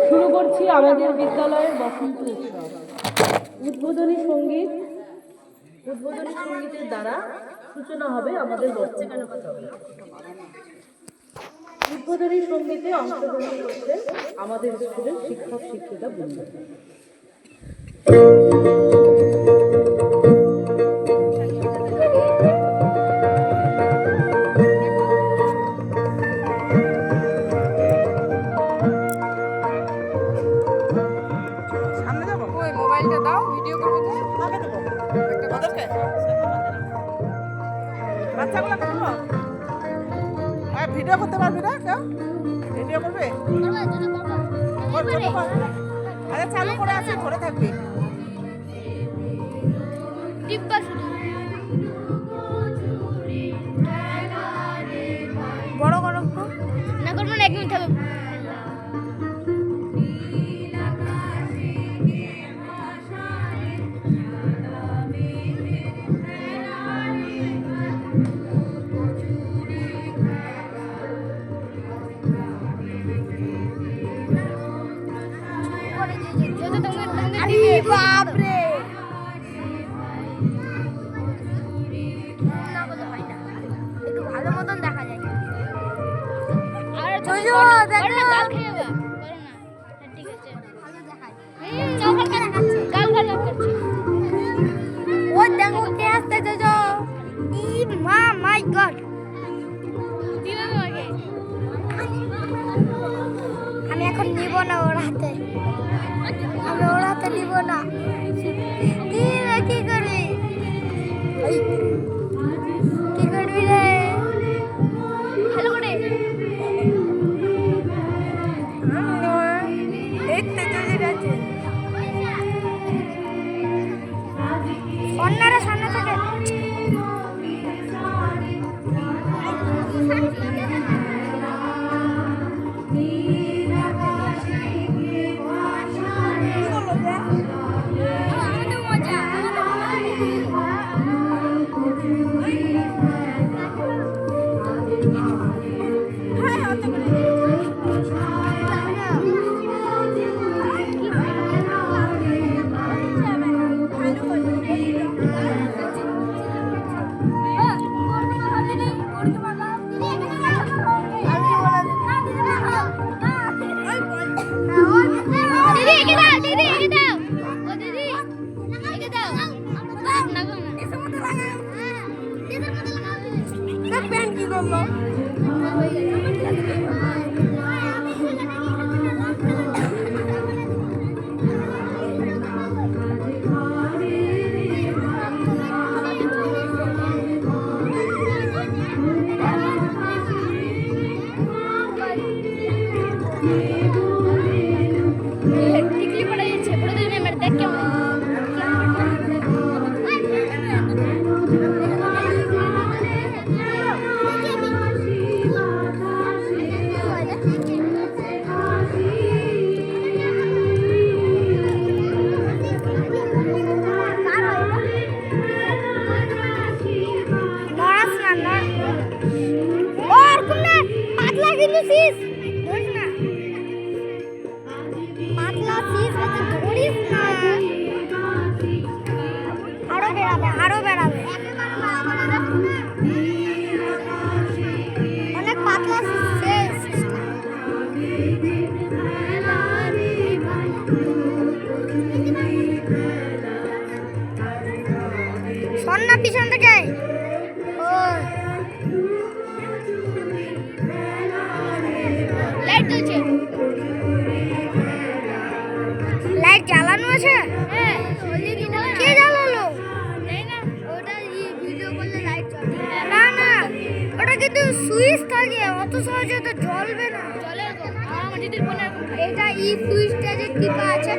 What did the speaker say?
শুরু করছি আমাদের বিদ্যালয়ের বসন্ত উৎসব। উদ্বোধনী সঙ্গীতের দ্বারা সূচনা হবে আমাদের বসন্ত উৎসবের। উদ্বোধনী সঙ্গীতে অংশগ্রহণ করতে আমাদের স্কুলের শিক্ষক শিক্ষিকা বৃন্দ। ভিডিও করতে পারবি না কেউ? ভিডিও করবে? আরে চালু করে আছে, ধরে থাকবি। বড় করো না, করবো না, 1 মিনিট হবে। বাপরে, একটু ভালো মতন দেখা যায়। আর গাল খেয়ে যাবে, করো না। ঠিক আছে, ভালো দেখায়। গাল কাটছে। ও দেখো কে আসছে, যো ই মা, মাই গড। দিলাম আগে, আমি এখন নিব না ওর হাতে, আমি ওর হাতে নিব না। কি করবি, কি করবি রে? ভালো করে দেখতে চলে যাচ্ছে। অন্যরা সামনে থাকে। আরো বেড়াবে, অনেক পাতলা। সন্না পিছন থেকে লাইট জ্বলছে, লাইট জ্বালানো আছে। কে জ্বালালো? না না, ওটা কিন্তু সুইচ থাকে, অত সহজে তো জ্বলবে না। এটা ই সুইচটা যে টিপা আছে,